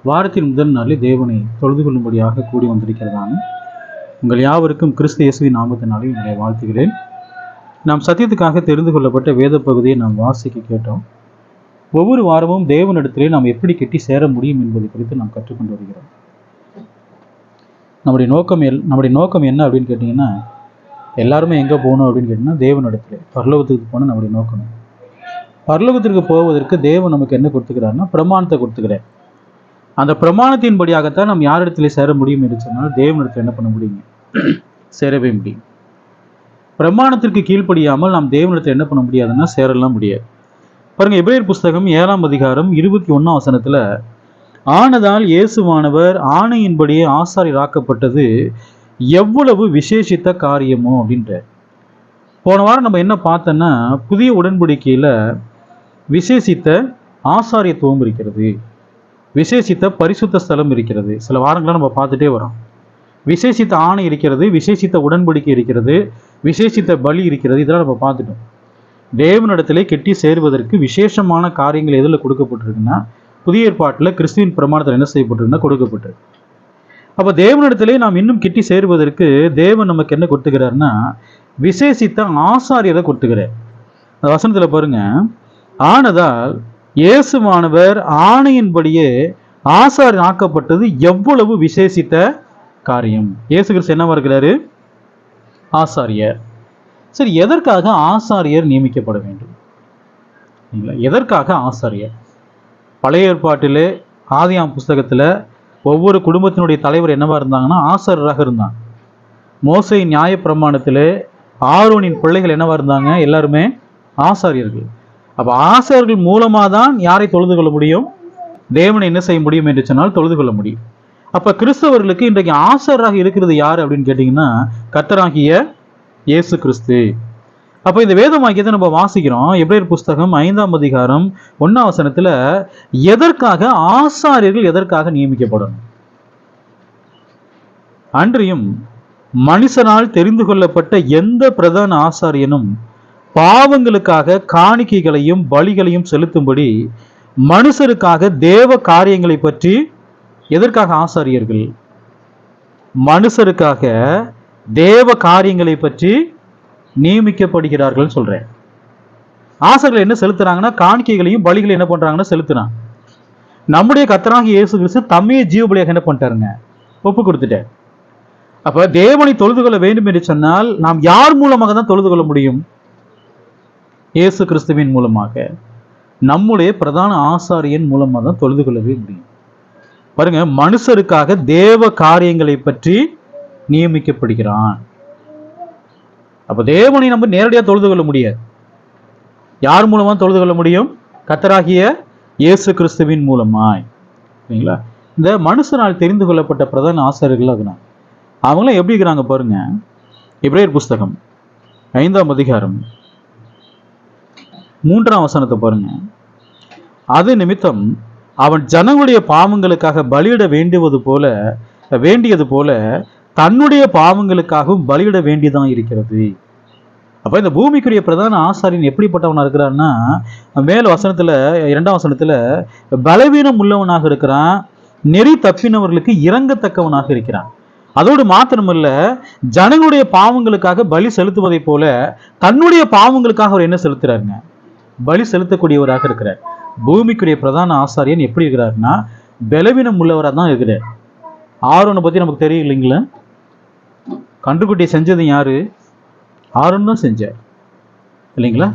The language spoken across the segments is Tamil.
வாரத்தின் முதல் நாளில் தேவனை தொழுது கொள்ளும்படியாக கூடி வந்திருக்கிறதான உங்கள் யாவருக்கும் கிறிஸ்து இயேசுவின் நாமத்தினாலே உங்களை வாழ்த்துகிறேன். நாம் சத்தியத்துக்காக தெரிந்து கொள்ளப்பட்ட வேத பகுதியை நாம் வாசிக்க கேட்டோம். ஒவ்வொரு வாரமும் தேவனிடத்திலே நாம் எப்படி கெட்டி சேர முடியும் என்பதை குறித்து நாம் கற்றுக்கொண்டு வருகிறோம். நம்முடைய நோக்கம் என்ன அப்படின்னு கேட்டிங்கன்னா, எல்லாருமே எங்கே போகணும் அப்படின்னு கேட்டிங்கன்னா தேவனிடத்திலே பரலோகத்துக்கு போகணும். நம்முடைய நோக்கம் பரலோகத்திற்கு போவதற்கு தேவன் நமக்கு என்ன கொடுத்துக்கிறாருன்னா பிரமாணத்தை கொடுத்துக்கிறார். அந்த பிரமாணத்தின்படியாகத்தான் நம்ம யாரிடத்துல சேர முடியும் என்று சொன்னால் தேவனிடத்தில் என்ன பண்ண முடியுங்க, சேரவே முடியும். பிரமாணத்திற்கு கீழ்ப்படியாமல் நாம் தேவனிடத்தில் என்ன பண்ண முடியாதுன்னா சேரலாம் முடியாது. பாருங்க, எபிரேயர் புஸ்தகம் 7ஆம் அதிகாரம் 21ஆம் வசனத்துல, ஆனதால் இயேசுவானவர் ஆணையின்படியே ஆசாரியராக்கப்பட்டது எவ்வளவு விசேஷித்த காரியமோ அப்படின்ற. போன வாரம் நம்ம என்ன பார்த்தோன்னா, புதிய உடன்படிக்கையில விசேஷித்த ஆசாரியத்துவம் இருக்கிறது, விசேஷித்த பரிசுத்த ஸ்தலம் இருக்கிறது. சில வாரங்களாக நம்ம பார்த்துட்டே வரோம். விசேஷித்த ஆணை இருக்கிறது, விசேஷித்த உடன்படிக்கை இருக்கிறது, விசேஷித்த பலி இருக்கிறது. இதெல்லாம் நம்ம பார்த்துட்டோம். தேவனிடத்திலே கெட்டி சேருவதற்கு விசேஷமான காரியங்கள் எதில் கொடுக்கப்பட்டிருக்குன்னா, புதிய ஏற்பாட்டில் கிறிஸ்துவின் பிரமாணத்தில் என்ன செய்யப்பட்டிருக்குன்னா கொடுக்கப்பட்டிருக்கு. அப்போ தேவனிடத்திலே நாம் இன்னும் கெட்டி சேருவதற்கு தேவன் நமக்கு என்ன கொடுத்துக்கிறாருன்னா விசேஷித்த ஆசாரியரை கொடுத்துக்கிறார். அந்த வசனத்தில் பாருங்க, ஆனதால் இயேசுவானவர் ஆணையின்படியே ஆசாரியர் ஆக்கப்பட்டது எவ்வளவு விசேஷித்த காரியம். இயேசு கிறிஸ்து என்னவா இருக்கிறாரு? ஆசாரியர். சரி, எதற்காக ஆசாரியர் நியமிக்கப்பட வேண்டும்? எதற்காக ஆசாரியர்? பழைய ஏற்பாட்டிலே ஆதியாம் புஸ்தகத்தில் ஒவ்வொரு குடும்பத்தினுடைய தலைவர் என்னவா இருந்தாங்கன்னா ஆசாரியராக இருந்தாங்க. மோசே நியாய பிரமாணத்திலே ஆரோனின் பிள்ளைகள் என்னவா இருந்தாங்க? எல்லாருமே ஆசாரியர்கள். அப்போ ஆசாரியர்கள் மூலமாக தான் யாரை தொழுது கொள்ள முடியும்? தேவனை என்ன செய்ய முடியும் என்று சொன்னால் தொழுது கொள்ள முடியும். அப்போ கிறிஸ்தவர்களுக்கு இன்றைக்கு ஆசாரியராக இருக்கிறது யார் அப்படின்னு கேட்டிங்கன்னா கர்த்தராகிய இயேசு கிறிஸ்து. அப்போ இந்த வேத வாக்கியத்தை நம்ம வாசிக்கிறோம். எபிரேயர் புஸ்தகம் 5ஆம் அதிகாரம் 1ஆம் வசனத்துல எதற்காக ஆசாரியர்கள் எதற்காக நியமிக்கப்படணும்? அன்றியும் மனுஷனால் தெரிந்து கொள்ளப்பட்ட எந்த பிரதான ஆசாரியனும் பாவங்களுக்காக காணிக்கைகளையும் பலிகளையும் செலுத்தும்படி மனுஷருக்காக தேவ காரியங்களை பற்றி எதற்காக ஆசாரியர்கள்? மனுஷருக்காக தேவ காரியங்களை பற்றி நியமிக்கப்படுகிறார்கள் சொல்றேன். ஆசாரியர்கள் என்ன செலுத்துறாங்கன்னா காணிக்கைகளையும் பலிகளையும் என்ன பண்றாங்கன்னா செலுத்துறாங்க. நம்முடைய கர்த்தராகிய இயேசு கிறிஸ்து தம்மையே ஜீவபலியாக என்ன பண்ணிட்டாருங்க, ஒப்பு கொடுத்துட்டார். அப்ப தேவனை தொழுது கொள்ள வேண்டும் என்று சொன்னால் நாம் யார் மூலமாக தான் தொழுது கொள்ள முடியும்? இயேசு கிறிஸ்துவின் மூலமாக, நம்முடைய பிரதான ஆசாரியன் மூலமாக தான் தொழுது கொள்ளவே முடியும். பாருங்க, மனுஷருக்காக தேவ காரியங்களை பற்றி நியமிக்கப்படுகிறான். அப்ப தேவனை நம்ம நேரடியாக தொழுது கொள்ள முடியாது. யார் மூலமா தொழுது கொள்ள முடியும்? கர்த்தராகிய இயேசு கிறிஸ்துவின் மூலமாய். சரிங்களா? இந்த மனுஷனால் தெரிந்து கொள்ளப்பட்ட பிரதான ஆசாரியர்கள் அதுனா அவங்களாம் எப்படி இருக்கிறாங்க பாருங்க. எபிரேயர் புஸ்தகம் 5ஆம் அதிகாரம் 3ஆம் வசனத்தை பாருங்க. அது நிமித்தம் அவன் ஜனங்களுடைய பாவங்களுக்காக பலியிட வேண்டியது போல தன்னுடைய பாவங்களுக்காகவும் பலியிட வேண்டியதான் இருக்கிறது. அப்ப இந்த பூமிக்குரிய பிரதான ஆசாரியன் எப்படிப்பட்டவனா இருக்கிறான்னா, மேல வசனத்துல 2ஆம் வசனத்துல பலவீனம் உள்ளவனாக இருக்கிறான், நெறி தப்பினவர்களுக்கு இறங்கத்தக்கவனாக இருக்கிறான். அதோடு மாத்திரமல்ல, ஜனங்களுடைய பாவங்களுக்காக பலி செலுத்துவதை போல தன்னுடைய பாவங்களுக்காக அவர் என்ன செலுத்துறாருங்க, பலி செலுத்தக்கூடியவராக இருக்கிறார். பூமிக்குரிய பிரதான ஆசாரியன் எப்படி இருக்கிறாருன்னா பலவீனம் உள்ளவராக தான் இருக்கிறார். ஆரோனை பத்தி நமக்கு தெரியும் இல்லைங்களா? கன்றுக்குட்டியை செஞ்சது யாரு? ஆரோன் தான் செஞ்சார் இல்லைங்களா?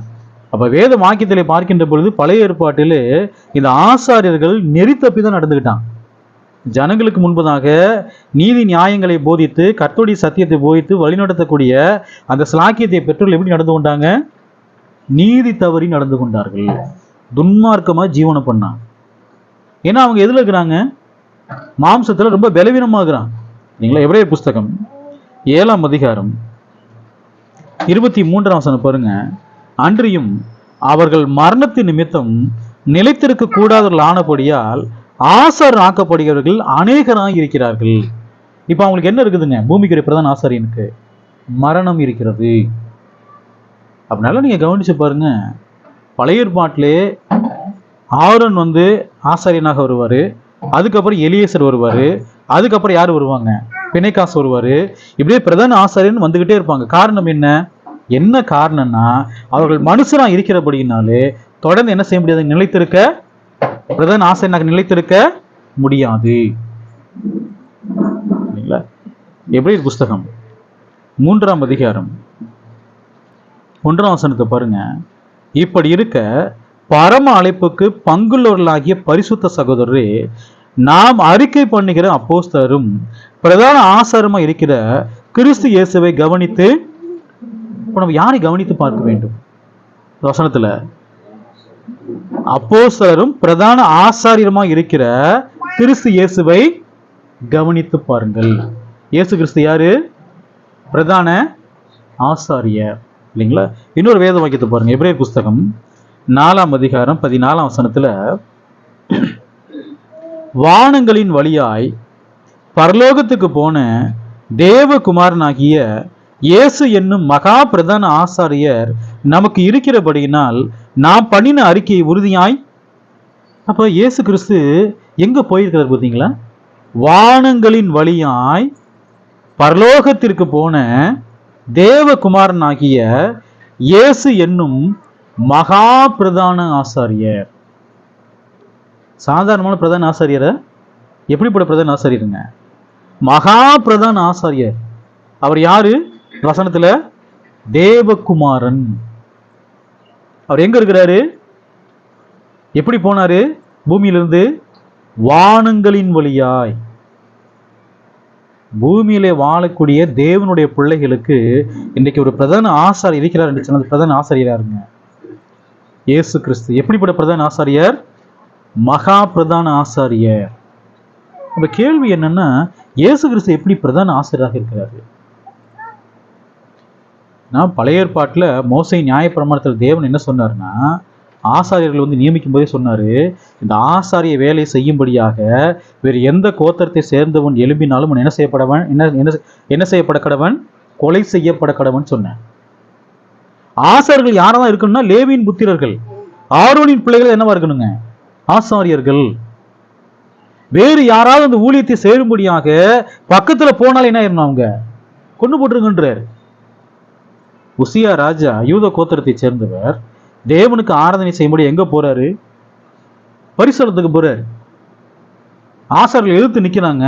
அப்ப வேத வாக்கியத்திலே பார்க்கின்ற பொழுது பழைய ஏற்பாட்டிலே இந்த ஆசாரியர்கள் நெறி தப்பி தான் நடந்துக்கிட்டான். ஜனங்களுக்கு முன்பதாக நீதி நியாயங்களை போதித்து கர்த்தருடைய சத்தியத்தை போதித்து வழிநடத்தக்கூடிய அந்த ஸ்லாக்கியத்தை பெற்றோர்கள் எப்படி நடந்து கொண்டாங்க? நீதி தவறி நடந்து கொண்டார்கள். துன்மார்க்கமா ஜீவனம் பண்ணாங்க. ஏன்னா அவங்க எதுல இருக்கிறாங்க? மாம்சத்துல ரொம்ப பலவீனமாகறாங்க இல்லைங்களா? எபிரேயர் புஸ்தகம் 7ஆம் அதிகாரம் 23ஆம் வசனம் பாருங்க. அன்றியும் அவர்கள் மரணத்தின் நிமித்தம் நிலைத்திருக்க கூடாதவர்கள் ஆனபடியால் ஆசாரியர் ஆக்கப்படுகிறவர்கள் அநேகராக இருக்கிறார்கள். இப்ப அவங்களுக்கு என்ன இருக்குதுங்க? பூமிக்குரிய பிரதான ஆசாரியனுக்கு மரணம் இருக்கிறது. அப்படினால நீங்க கவனிச்சு பாருங்க, பழைய ஏற்பாட்டிலே ஆரோன் ஆசாரியனாக வருவார், அதுக்கப்புறம் எலியேசர் வருவாரு, அதுக்கப்புறம் யார் வருவாங்க, பிணைக்காசு வருவாரு. இப்படியே பிரதான ஆசாரியன்னு வந்துகிட்டே இருப்பாங்க. காரணம் என்ன? என்ன காரணம்னா அவர்கள் மனுஷனா இருக்கிறபடினாலே தொடர்ந்து என்ன செய்ய முடியாது, நிலைத்திருக்க, பிரதான ஆசாரியனாக நிலைத்திருக்க முடியாது. எபிரேயர் புஸ்தகம் 3ஆம் அதிகாரம் 1ஆம் வசனத்தை பாருங்க. இப்படி இருக்க பரம அழைப்புக்கு பங்குள்ளவர்களாகிய பரிசுத்த சகோதரரே, நாம் அறிக்கை பண்ணுகிற அப்போஸ்தலரும் பிரதான ஆசாரமா இருக்கிற கிறிஸ்து இயேசுவை கவனித்து, இப்ப நம்ம யாரை கவனித்து பார்க்க வேண்டும்? வசனத்துல அப்போஸ்தலரும் பிரதான ஆசாரியருமா இருக்கிற கிறிஸ்து இயேசுவை கவனித்து பாருங்கள். இயேசு கிறிஸ்து யாரு? பிரதான ஆசாரியர் இல்லைங்களா? இன்னொரு வேத வாக்கியத்தை பாருங்க. எபிரேயர் புஸ்தகம் 4ஆம் அதிகாரம் 14ஆம் வசனத்துல, வானங்களின் வழியாய் பரலோகத்துக்கு போன தேவகுமாரனாகிய இயேசு என்னும் மகா பிரதான ஆசாரியர் நமக்கு இருக்கிறபடியினால் நாம் பண்ணின அறிக்கையை உறுதியாய். அப்ப இயேசு கிறிஸ்து எங்க போயிருக்கிறார் பார்த்தீங்களா? வானங்களின் வழியாய் பரலோகத்திற்கு போன தேவகுமாரனாகிய இயேசு என்னும் மகா பிரதான ஆசாரியர். சாதாரணமான பிரதான ஆசாரியரை, எப்படிப்பட்ட பிரதான ஆசாரியருங்க? மகா பிரதான ஆசாரியர். அவர் யாரு? வசனத்துல தேவகுமாரன். அவர் எங்க இருக்கிறாரு? எப்படி போனாரு? பூமியிலிருந்து வானங்களின் வழியாய். பூமியிலே வாழக்கூடிய தேவனுடைய பிள்ளைகளுக்கு இன்றைக்கு ஒரு பிரதான ஆசாரியர் இருக்கிறார் என்று சொன்னது பிரதான ஆசாரியராருங்க இயேசு கிறிஸ்து. எப்படிப்பட்ட பிரதான ஆசாரியர்? மகா பிரதான ஆசாரியர். இந்த கேள்வி என்னன்னா, இயேசு கிறிஸ்து எப்படி பிரதான ஆசிரியராக இருக்கிறாரு? நான் பழைய ஏற்பாட்டுல மோசே நியாயப்பிரமாணத்தில் தேவன் என்ன சொன்னார்னா, ஆசாரியர்கள் நியமிக்கும் போதே சொன்னாரு, இந்த ஆசாரிய வேலையை செய்யும்படியாக வேறு எந்த கோத்திரத்தை சேர்ந்தவன் எழும்பினாலும் என்ன செய்யப்படவன், என்ன செய்யப்பட கடவன், கொலை செய்யப்பட கடவன் சொன்னேன். ஆசாரியர்கள் யாரெல்லாம் இருக்கணும்னா, லேவியின் புத்திரர்கள், ஆரோனின் பிள்ளைகள் என்னவா இருக்கணுங்க? ஆசாரியர்கள். வேறு யாராவது அந்த ஊழியத்தை சேரும்படியாக பக்கத்துல போனாலும் என்ன ஆயிரணும், அவங்க கொண்டு போட்டுருங்கன்றார். உசியா ராஜா யூத கோத்திரத்தை சேர்ந்தவர், தேவனுக்கு ஆராதனை செய்யும்படி எங்க போறாரு? பரிசலத்துக்கு போறாரு. ஆசாரியர்கள் எதிர்த்து நிக்கிறாங்க.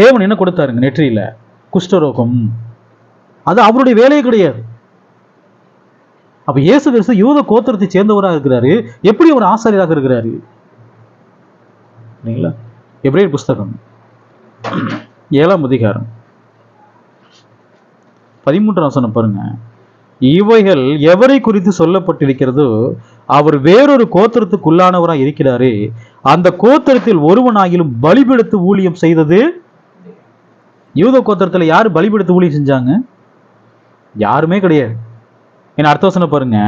தேவன் என்ன கொடுத்தாருங்க? நெற்றியில குஷ்டரோகம். அது அவருடைய வேலையே கிடையாது. அப்ப இயேசு கிறிஸ்து யூத கோத்திரத்தை சேர்ந்தவராக இருக்கிறாரு. எப்படி அவர் ஆசாரியராக இருக்கிறாரு? எபிரேயர் புஸ்தகம் 7ஆம் அதிகாரம் 13ஆம் வசனம் பாருங்க. இவைகள் எவரை குறித்து சொல்லப்பட்டிருக்கிறதோ அவர் வேறொரு கோத்திரத்துக்குள்ளானவராக இருக்கிறாரே, அந்த கோத்திரத்தில் ஒருவனாகிலும் பலிபீடத்து ஊழியம் செய்தது. யூத கோத்திரத்துல யாரு பலிபீடத்து ஊழியம் செஞ்சாங்க? யாருமே கிடையாது. என அடுத்த வசனம் பாருங்க.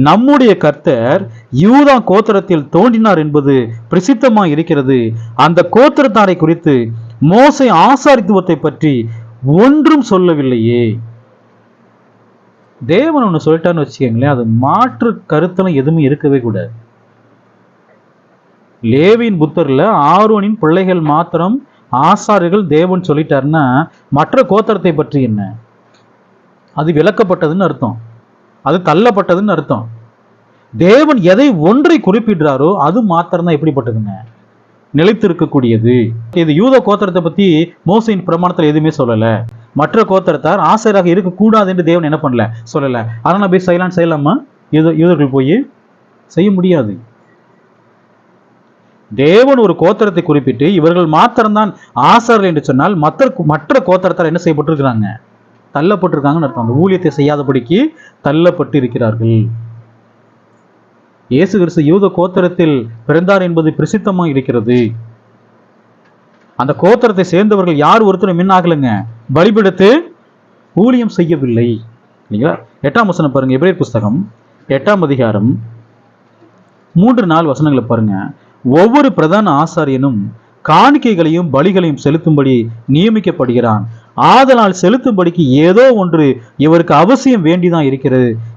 நம்முடைய கர்த்தர் யூதா கோத்திரத்தில் தோன்றினார் என்பது பிரசித்தமா இருக்கிறது. அந்த கோத்திரத்தாரை குறித்து மோசே ஆசாரித்துவத்தை பற்றி ஒன்றும் சொல்லவில்லையே. தேவன் ஒண்ணு சொல்லிட்டான்னு வச்சுக்கோங்களேன், அது மாற்று கருத்தெல்லாம் எதுவுமே இருக்கவே கூடாது. லேவியின் புத்தர்ல ஆரோனின் பிள்ளைகள் மாத்திரம் ஆசாரியர்கள் தேவன் சொல்லிட்டாருன்னா, மற்ற கோத்திரத்தை பற்றி என்ன? அது விலக்கப்பட்டதுன்னு அர்த்தம், அது தள்ளப்பட்டதுன்னு அர்த்தம். தேவன் எதை ஒன்றை குறிப்பிடுறாரோ அது மாத்திரம் தான் எப்படிப்பட்டதுங்க? நிலைத்திருக்கக்கூடியது. இது யூத கோத்திரத்தை பத்தி மோசையின் பிரமாணத்தில் எதுவுமே சொல்லல. மற்ற கோத்திரத்தார் ஆசிரியராக இருக்கக்கூடாது என்று தேவன் என்ன பண்ணல, சொல்லல. ஆனால் போய் செய்யலாமா? யூதர்கள் போய் செய்ய முடியாது. தேவன் ஒரு கோத்திரத்தை குறிப்பிட்டு இவர்கள் மாத்திரம்தான் ஆசாரியர்கள் என்று சொன்னால் மற்ற கோத்திரத்தார் என்ன செய்யப்பட்டிருக்கிறாங்க? தள்ளப்பட்டிருக்காங்கன்னு அர்த்தம். அந்த ஊழியத்தை செய்யாதபடிக்கு தள்ளப்பட்டு இருக்கிறார்கள். இயேசு கிறிஸ்து யூத கோத்திரத்தில் பிறந்தார் என்பது பிரசித்தமா இருக்கிறது. அந்த கோத்திரத்தை சேர்ந்தவர்கள் யார் ஒருத்தரும் மின்னாகலங்க, பலிபீடத்து ஊழியம் செய்யவில்லை. இல்லைங்களா? 8ஆம் வசனம் பாருங்க. எபிரேயர் புஸ்தகம் 8ஆம் அதிகாரம் 3-4 வசனங்களை பாருங்க. ஒவ்வொரு பிரதான ஆசாரியனும் காணிக்கைகளையும் பலிகளையும் செலுத்தும்படி நியமிக்கப்படுகிறான். ஆதலால் செலுத்தும்படிக்கு ஏதோ ஒன்று இவருக்கு அவசியம் வேண்டிதான்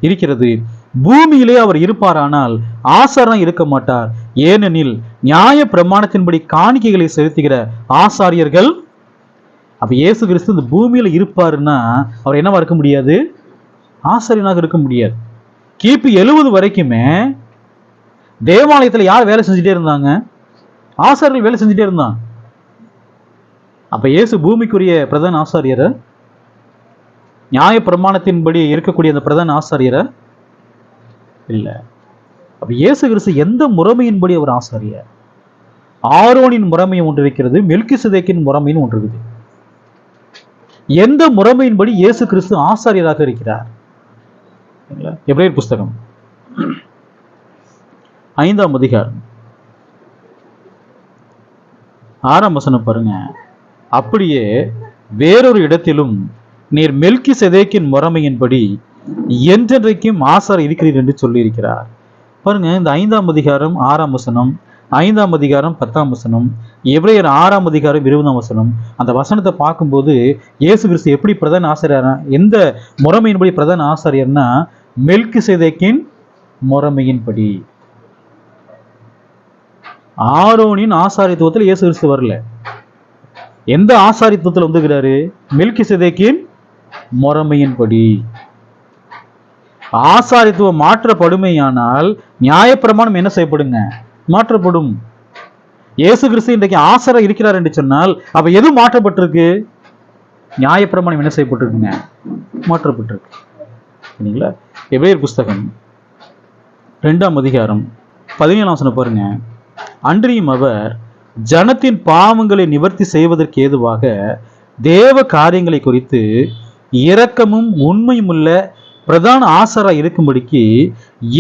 இருக்கிறது. பூமியிலே அவர் இருப்பாரானால் ஆசாரம் இருக்க மாட்டார். ஏனெனில் நியாய பிரமாணத்தின்படி காணிக்கைகளை செலுத்துகிற ஆசாரியர்கள். அப்ப இயேசு கிறிஸ்து இந்த பூமியில இருப்பாருன்னா அவர் என்னவா இருக்க முடியாது? ஆசாரியனாக இருக்க முடியாது. கிபி 70 வரைக்குமே தேவாலயத்துல யார் வேலை செஞ்சுட்டே இருந்தாங்க? ஆசாரியர்கள் வேலை செஞ்சுட்டே இருந்தாங்க. அப்ப இயேசு பூமிக்குரிய பிரதான ஆசாரியரை, நியாய பிரமாணத்தின்படி இருக்கக்கூடிய அந்த பிரதான ஆசாரியரை இல்ல. அப்ப இயேசு கிறிஸ்து எந்த முறைமையின்படி அவர் ஆசாரியர்? ஆரோனின் முறைமை ஒன்று இருக்கிறது, மெல்கிசேதேக்கின் முறைமைன்னு ஒன்று இருக்குது. எந்த முறைமையின்படி இயேசு கிறிஸ்து ஆசாரியராக இருக்கிறார்? எபிரேயர் புஸ்தகம் 5ஆம் அதிகாரம் 6ஆம் வசனம் பாருங்க. அப்படியே வேறொரு இடத்திலும் நீர் மெல்கிசேதேக்கின் முறைமையின்படி என்றென்றைக்கும் ஆசாரியர் இருக்கிறீர் என்று சொல்லி இருக்கிறார். பாருங்க, இந்த 5ஆம் அதிகாரம் 6ஆம் வசனம், 5ஆம் அதிகாரம் 10ஆம் வசனம், எபிரேயர் 6ஆம் அதிகாரம் 20ஆம் வசனம், அந்த வசனத்தை பார்க்கும்போது இயேசு கிறிஸ்து எப்படி பிரதான ஆசாரியர், எந்த முறைமையின்படி பிரதான ஆசாரியர்னா மெல்கிசேதேக்கின் முறைமையின்படி. ஆரோனின் ஆசாரியத்துவத்தில் இயேசு கிறிஸ்து வரல. எந்த ஆசாரியத்துவத்தில் வந்துகிறாரு? மெல்கிசேதேக்கின் முறைமையின்படி. ஆசாரியத்துவம் மாற்றப்படுமையானால் நியாயப்பிரமாணம் என்ன செய்யப்படுங்க? மாற்றப்படும். இயேசு கிறிஸ்து இன்றைக்கு ஆசாரியர் இருக்கிறார் என்று சொன்னால் அப்ப எது மாற்றப்பட்டிருக்கு? நியாயப்பிரமாணம் என்ன செய்யப்பட்டிருக்குங்க? மாற்றப்பட்டிருக்கு. சரிங்களா? எபிரேயர் புஸ்தகம் 2ஆம் அதிகாரம் 17ஆம் வசனம் பாருங்க. அன்றியும் அவர் ஜனத்தின் பாவங்களை நிவர்த்தி செய்வதற்கு ஏதுவாக தேவ காரியங்களை குறித்து இரக்கமும் உண்மையும் உள்ள பிரதான ஆசாரா இருக்கும்படிக்கு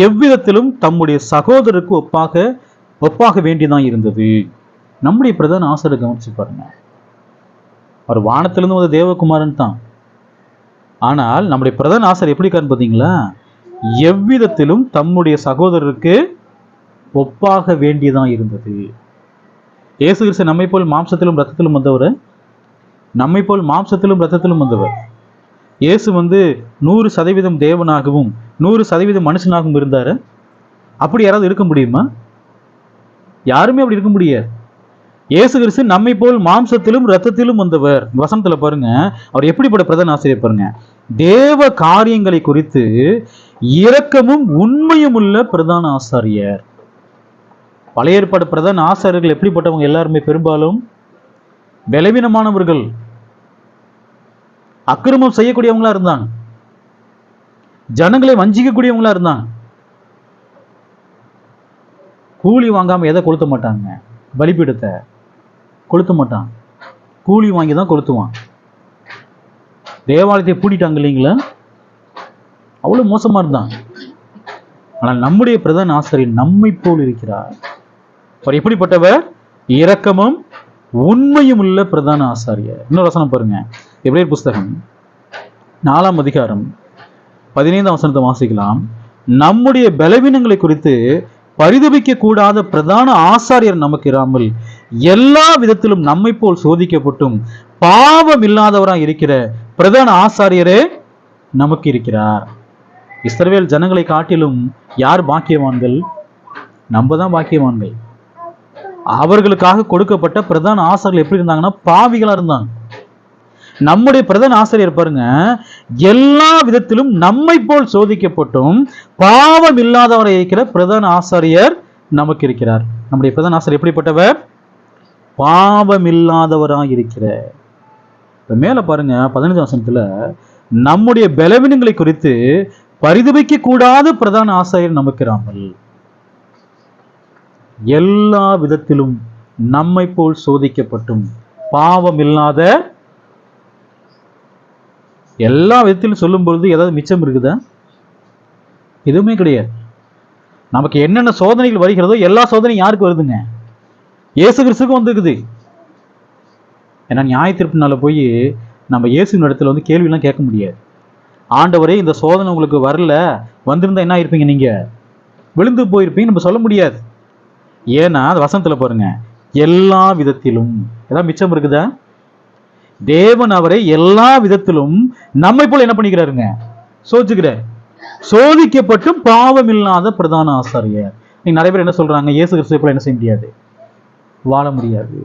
எவ்விதத்திலும் தம்முடைய சகோதரருக்கு ஒப்பாக வேண்டியதான் இருந்தது. நம்முடைய பிரதான ஆசாரியரை கவனிச்சு பாருங்க. அவர் வானத்திலிருந்து வந்த தேவகுமாரன் தான். ஆனால் நம்முடைய பிரதான ஆசாரியர் எப்படி இருக்காருன்னு பார்த்தீங்களா? எவ்விதத்திலும் தம்முடைய சகோதரருக்கு ஒப்பாக வேண்டியதான் இருந்தது. இயேசு கிறிஸ்து நம்மை போல் மாம்சத்திலும் ரத்தத்திலும் வந்தவர். நம்மை போல் மாம்சத்திலும் ரத்தத்திலும் வந்தவர். இயேசு 100% தேவனாகவும் 100% மனுஷனாகவும் இருந்தாரு. அப்படி யாராவது இருக்க முடியுமா? யாருமே அப்படி இருக்க முடியாது. இயேசு கிறிஸ்து நம்மை போல் மாம்சத்திலும் ரத்தத்திலும் வந்தவர். வசனத்துல பாருங்க, அவர் எப்படிப்பட்ட பிரதான ஆசிரியர் பாருங்க. தேவ காரியங்களை குறித்து இரக்கமும் உண்மையும் உள்ள பிரதான ஆசாரியர். பழைய ஏற்பாடு பிரதான ஆசாரியர்கள் எப்படிப்பட்டவங்க? எல்லாருமே பெரும்பாலும் பலவீனமானவர்கள், அக்கிரமம் செய்யக்கூடியவங்களா இருந்தாங்க, ஜனங்களை வஞ்சிக்கக்கூடியவங்களா இருந்தாங்க. கூலி வாங்காம எதை கொளுத்த மாட்டாங்க? பலிபீடத்தை கொளுத்த மாட்டான். கூலி வாங்கி தான் கொளுத்துவான். தேவாலயத்தை பூட்டிட்டாங்க இல்லைங்களா? அவ்வளவு மோசமா இருந்தான். ஆனால் நம்முடைய பிரதான ஆசாரியர் நம்மை போல் இருக்கிறார். அவர் எப்படிப்பட்டவர்? இரக்கமும் உண்மையும் உள்ள பிரதான ஆசாரியர். இன்னொரு வசனம் பாருங்க. எபிரேயர் புஸ்தகம் 4ஆம் அதிகாரம் 15ஆம் வசனத்தை வாசிக்கலாம். நம்முடைய பலவீனங்களை குறித்து பரிதபிக்க கூடாத பிரதான ஆசாரியர் நமக்கு இராமல் எல்லா விதத்திலும் நம்மை போல் சோதிக்கப்பட்டும் பாவம் இல்லாதவராக இருக்கிற பிரதான ஆசாரியரே நமக்கு இருக்கிறார். இஸ்ரவேல் ஜனங்களை காட்டிலும் யார் பாக்கியவான்கள்? நம்ம தான் பாக்கியவான்கள். அவர்களுக்காக கொடுக்கப்பட்ட பிரதான ஆசாரியர்கள் எப்படி இருந்தாங்கன்னா பாவிகளா இருந்தாங்க. நம்முடைய பிரதான ஆசிரியர் பாருங்க, எல்லா விதத்திலும் நம்மை போல் சோதிக்கப்பட்டும் பாவம் இல்லாதவரை இருக்கிற பிரதான ஆசாரியர் நமக்கு இருக்கிறார். நம்முடைய பிரதான ஆசிரியர் எப்படிப்பட்டவர்? பாவம் இல்லாதவராக இருக்கிற. மேல பாருங்க 15ஆம் வசனத்துல, நம்முடைய பலவீனங்களை குறித்து பரிதபிக்க கூடாத பிரதான ஆசாரியர் நமக்கு இராமல் எல்லா விதத்திலும் நம்மை போல் சோதிக்கப்பட்டும் பாவம் இல்லாத. எல்லா விதத்திலும் சொல்லும் பொழுது ஏதாவது மிச்சம் இருக்குதா? எதுவுமே கிடையாது. நமக்கு என்னென்ன சோதனைகள் வருகிறதோ எல்லா சோதனையும் யாருக்கு வருதுங்க? இயேசு கிறிஸ்துக்கும் வந்துருக்குது. ஏன்னா நியாய தீர்ப்புனால போய் நம்ம இயேசுவின் இடத்துல கேள்வியெல்லாம் கேட்க முடியாது. ஆண்டவரே, இந்த சோதனை உங்களுக்கு வரல, வந்திருந்தா என்ன இருப்பீங்க? நீங்க விழுந்து போயிருப்பீங்க நம்ம சொல்ல முடியாது. ஏன்னா அந்த வசனத்துல பாருங்க, எல்லா விதத்திலும் ஏதாவது மிச்சம் இருக்குதா? தேவன் அவரை எல்லா விதத்திலும் நம்மை போல என்ன பண்ணிக்கிறாருங்க? சோதிச்சுக்கிறார். சோதிக்கப்பட்டும் பாவம் இல்லாத பிரதான ஆசாரியர். நீங்க நிறைய பேர் என்ன சொல்றாங்க, இயேசு கிறிஸ்துவை போல என்ன செய்ய முடியாது, வாழ முடியாது.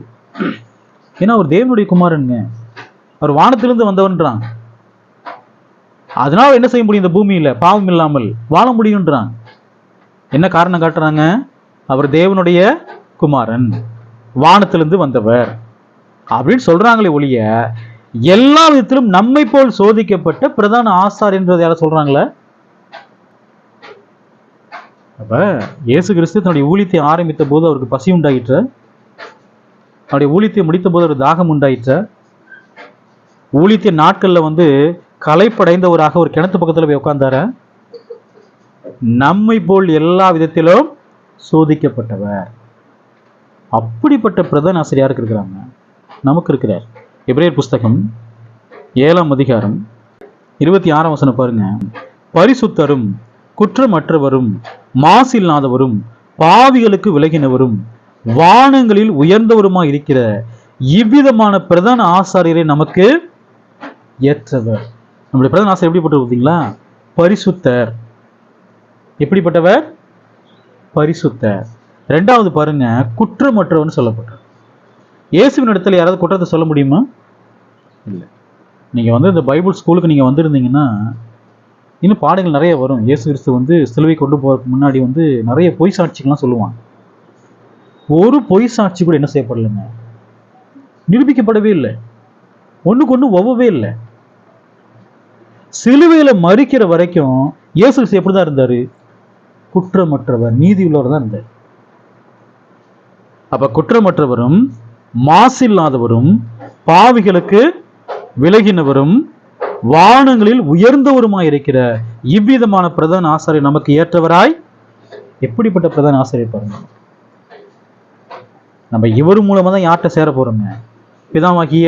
ஏன்னா அவர் தேவனுடைய குமாரனுங்க, அவர் வானத்திலிருந்து வந்தவன்றான். அதனால என்ன செய்ய முடியும், இந்த பூமியில பாவம் இல்லாமல் வாழ முடியும்ன்றான். என்ன காரணம் காட்டுறாங்க, அவர் தேவனுடைய குமாரன், வானத்திலிருந்து வந்தவர் அப்படின்னு சொல்றாங்களே ஒழிய எல்லா விதத்திலும் நம்மை போல் சோதிக்கப்பட்ட பிரதான ஆசார் என்றதை யார சொல்றாங்களே. அப்ப இயேசு கிறிஸ்து தன்னுடைய ஊழியத்தை ஆரம்பித்த போது அவருக்கு பசி உண்டாயிற்று, அவருடைய ஊழியத்தை முடித்த போது ஒரு தாகம் உண்டாயிற்று. ஊழியத்திய நாட்கள்ல களைப்படைந்தவராக ஒரு கிணத்து பக்கத்துல போய் உட்கார்ந்தார. நம்மை போல் எல்லா விதத்திலும் சோதிக்கப்பட்டவர். அப்படிப்பட்ட பிரதான ஆசிரியருக்கு இருக்கிறாங்க, நமக்கு இருக்கிறார். எபிரேயர் புஸ்தகம் 7ஆம் அதிகாரம் 26ஆம் வசனம் பாருங்க. பரிசுத்தரும் குற்றமற்றவரும் மாசில்லாதவரும் பாவிகளுக்கு விலகினவரும் வானங்களில் உயர்ந்தவருமா இருக்கிற இவ்விதமான பிரதான ஆசாரியரை நமக்கு ஏற்றவர். நம்முடைய பிரதான ஆசாரியர் எப்படிப்பட்டவர் பார்த்தீங்களா, பரிசுத்தர். எப்படிப்பட்டவர், பரிசுத்தர். ரெண்டாவது பாருங்க, குற்றமற்றவர்னு சொல்லப்பட்டார். இயேசுவின் இடத்துல யாராவது குற்றத்தை சொல்ல முடியுமா? இல்லை. நீங்க இந்த பைபிள் ஸ்கூலுக்கு நீங்க வந்திருந்தீங்கன்னா இன்னும் பாடங்கள் நிறைய வரும். இயேசு கிறிஸ்து சிலுவை கொண்டு போறதுக்கு முன்னாடி நிறைய பொய் சாட்சிகள்லாம் சொல்லுவாங்க. ஒரு பொய் சாட்சி கூட என்ன செய்யப்படலைங்க, நிரூபிக்கப்படவே இல்லை, ஒண்ணுக்கு ஒண்ணு ஒவ்வவே இல்லை. சிலுவையில மறிக்கிற வரைக்கும் இயேசு கிறிஸ்து எப்படிதான் இருந்தாரு, குற்றமற்றவர், நீதி உள்ளவர் தான் இருந்தார். அப்ப குற்றமற்றவரும் மாசில்லாதவரும் பாவிகளுக்கு விலகினவரும் வானங்களில் உயர்ந்தவருமாய் இருக்கிற இவ்விதமான பிரதான ஆசாரியர் நமக்கு ஏற்றவராய். எப்படிப்பட்ட பிரதான ஆசாரியர் பாருங்க. நம்ம இவர் மூலமா தான் யார்கிட்ட சேர போறோங்க, பிதாவாகிய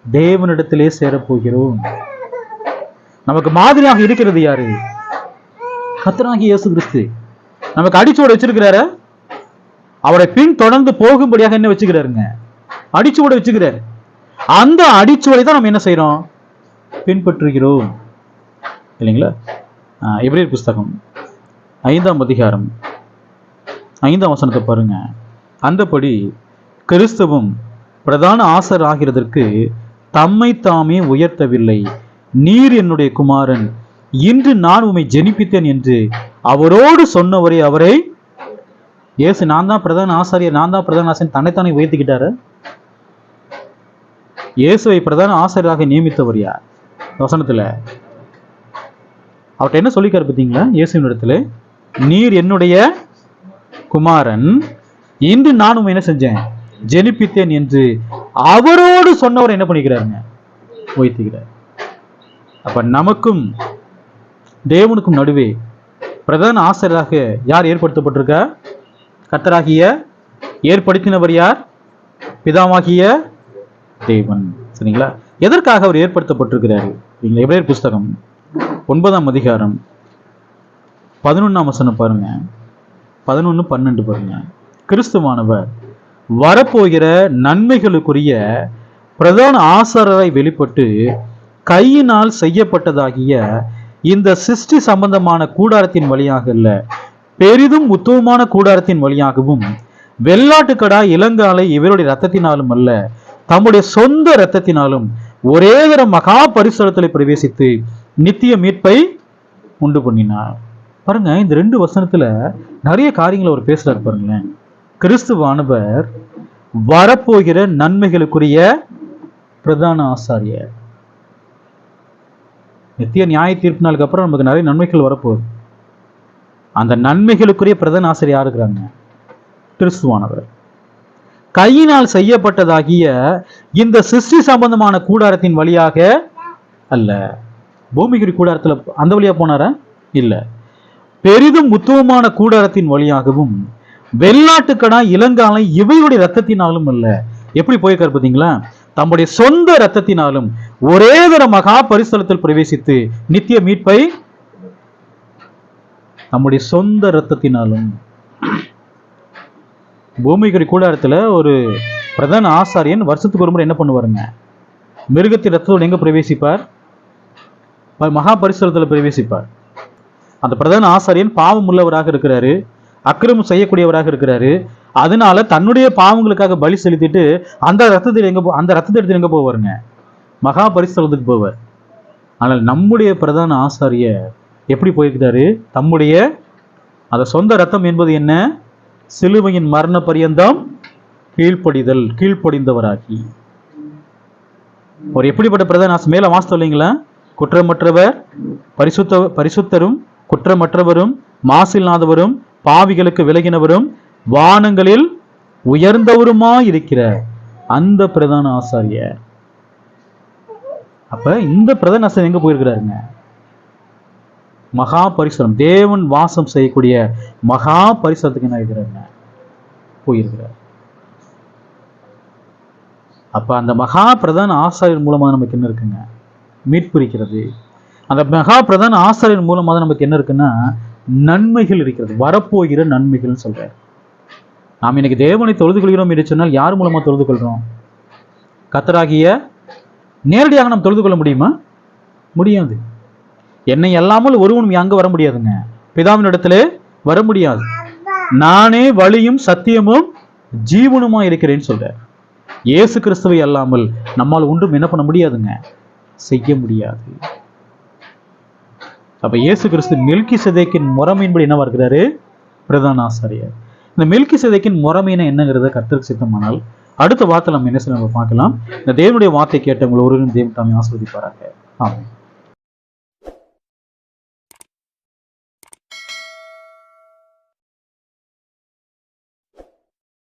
தேவனிடத்திலே சேரப்போகிறோம். நமக்கு மாதிரியாக இருக்கிறது யாரு, கர்த்தராகிய இயேசு கிறிஸ்து. நமக்கு அடிச்சுவடை வச்சிருக்கிறாரு, அவரை பின் தொடர்ந்து போகும்படியாக என்ன வச்சுக்கிறாருங்க, அடிச்சுவடை வச்சுக்கிறாரு. அந்த அடிச்சுவடை தான் நம்ம என்ன செய்யறோம், பின்பற்றுகிறோம், இல்லைங்களா? எபிரேயர் புஸ்தகம் 5ஆம் அதிகாரம் 5ஆம் வசனத்தை பாருங்க. அந்தபடி கிறிஸ்துவும் பிரதான ஆசாரியர் ஆகிறதற்கு தம்மை தாமே உயர்த்தவில்லை. நீர் என்னுடைய குமாரன், இன்று நான் உம்மை ஜெனிப்பித்தேன் என்று அவரோடு சொன்னவரே அவரை. இயேசு நான் தான் பிரதான ஆசாரியர், நான் தான் பிரதான ஆசாரியர் தன்னைத்தானே உயர்த்திக்கிட்டாரு. இயேசுவை பிரதான ஆசாரியராக நியமித்தவர் யார்? வசனத்துல அவர்கிட்ட என்ன சொல்லிக்காரு பார்த்தீங்களா, இயேசுவின் இடத்துல நீர் என்னுடைய குமாரன், இன்று நான் உம்மை என்ன செஞ்சேன், ஜெனிப்பித்தேன் என்று அவரோடு சொன்னவர் என்ன பண்ணிக்கிறாருங்க, உயர்த்துகிறார். அப்ப நமக்கும் தேவனுக்கும் நடுவே பிரதான ஆசிரியராக யார் ஏற்படுத்தப்பட்டிருக்க, கர்த்தராகிய ஏற்படுத்தினவர் யார், பிதாவாகிய தேவன். சரிங்களா? எதற்காக அவர் ஏற்படுத்தப்பட்டிருக்கிறாரு? எபிரேயர் புஸ்தகம் 9ஆம் அதிகாரம் 11ஆம் வசனம் பாருங்க, 11, 12 பாருங்க. கிறிஸ்துவானவர் வரப்போகிற நன்மைகளுக்குரிய பிரதான ஆசாரியராய் வெளிப்பட்டு கையினால் செய்யப்பட்டதாகிய இந்த சிருஷ்டி சம்பந்தமான கூடாரத்தின் வழியாக அல்ல, பெரிதும் உத்தமமான கூடாரத்தின் வழியாகவும் வெள்ளாட்டுக்கடா இளங்காலை இவருடைய ரத்தத்தினாலும் அல்ல, தம்முடைய சொந்த இரத்தத்தினாலும் ஒரே தர மகா பரிசுத்தத்தில் பிரவேசித்து நித்திய மீட்பை உண்டு பண்ணினார். பாருங்க, இந்த 2 வசனத்துல நிறைய காரியங்களை அவர் பேசுறாரு பாருங்களேன். கிறிஸ்துவானவர் வரப்போகிற நன்மைகளுக்குரிய பிரதான ஆசாரியர். நித்திய நியாய தீர்ப்பு நாளுக்கு அப்புறம் நமக்கு நிறைய நன்மைகள் வரப்போகுது. அந்த நன்மைகளுக்குரிய பிரதான ஆசிரியர் யார் இருக்கிறாங்க, கிறிஸ்துவானவர். கையினால் செய்யப்பட்டதாகிய இந்த சிருஷ்டி சம்பந்தமான கூடாரத்தின் வழியாக அல்ல. பூமிக்குரிய கூடாரத்துல அந்த வழியா போனாரா? இல்ல, பெரிதும் உத்தமமான கூடாரத்தின் வழியாகவும் வெள்ளாட்டுக்கடா இளங்காலை இவையுடைய ரத்தத்தினாலும் அல்ல. எப்படி போயிருக்காரு பார்த்தீங்களா, தம்முடைய சொந்த இரத்தத்தினாலும் ஒரே தர மகா பரிசுத்தத்தில் பிரவேசித்து நித்திய மீட்பை, நம்முடைய சொந்த இரத்தத்தினாலும். பூமிக்குரிய கூடாரத்துல ஒரு பிரதான ஆசாரியன் வருஷத்துக்கு ஒரு முறை என்ன பண்ணுவாருங்க, மிருகத்தின் ரத்தத்தோடு எங்க பிரவேசிப்பார், மகா பரிசுத்தத்தில் பிரவேசிப்பார். அந்த பிரதான ஆசாரியன் பாவம் உள்ளவராக இருக்கிறாரு, அக்கிரமம் செய்யக்கூடியவராக இருக்கிறாரு. அதனால தன்னுடைய பாவங்களுக்காக பலி செலுத்திட்டு அந்த ரத்தத்தை எடுத்து எங்க போவாருங்க? மகா பரிசுத்தலத்துக்கு போவார். ஆனால் நம்முடைய பிரதான ஆசாரியர் எப்படி போயிருக்கிறாரு? தம்முடைய அந்த சொந்த ரத்தம் என்பது என்ன? சிலுவையின் மரண பரியந்தம் கீழ்ப்படிந்தவராகி. ஒரு எப்படிப்பட்ட பிரதான ஆசாரியர்? மேல வாஸ்தவம் இல்லைங்களா? குற்றமற்றவர், பரிசுத்தரும் குற்றமற்றவரும் மாசில்லாதவரும் பாவிகளுக்கு விலகினவரும் வானங்களில் உயர்ந்தவருமாயிருக்கிற அந்த பிரதான ஆசாரியர். அப்ப இந்த பிரதான ஆசாரியர் எங்க போயிருக்கிறாருங்க? மகா பரிசுத்தம், தேவன் வாசம் செய்யக்கூடிய மகா பரிசுத்தத்துக்கு என்ன இருக்கிறாருங்க? போயிருக்கிறார். அப்ப அந்த மகா பிரதான ஆசாரியர் மூலமாக நமக்கு என்ன இருக்குங்க? மீட்பு இருக்கிறது. அந்த மகா பிரதான ஆசாரியர் மூலமாக நமக்கு என்ன இருக்குன்னா நன்மைகள் இருக்கிறது, வரப்போகிற நன்மைகள் சொல்றார். நாம் இன்னைக்கு தேவனை தொழுது கொள்கிறோம் என்று சொன்னால் யார் மூலமா தொழுது கொள்றோம்? கர்த்தராகிய நேரடியாக நாம் தொழுது கொள்ள முடியுமா? முடியாது. என்னை அல்லாமல் ஒருவனும் அங்க வர முடியாதுங்க, பிதாவின் இடத்துல வர முடியாது. நானே வழியும் சத்தியமும் ஜீவனுமா இருக்கிறேன்னு சொல்றார். இயேசு கிறிஸ்துவை அல்லாமல் நம்மால் ஒன்றும் என்ன பண்ண முடியாதுங்க, செய்ய முடியாது. அப்ப இயேசு கிறிஸ்து மெல்கிசேதேக்கின் முறைமையின்படி என்னவா இருக்கிறாரு? பிரதான ஆசாரியர். இந்த மெல்கிசேதேக்கின் முறைமையின என்னங்கிறத கர்த்தருக்கு சித்தமானால் அடுத்த வார்த்தை நம்ம என்ன செய்ய பார்க்கலாம். இந்த தேவனுடைய வார்த்தை கேட்டவங்களை ஒருவரும் தேவன் தாமே ஆசீர்வதிப்பாராக. ஆமென்.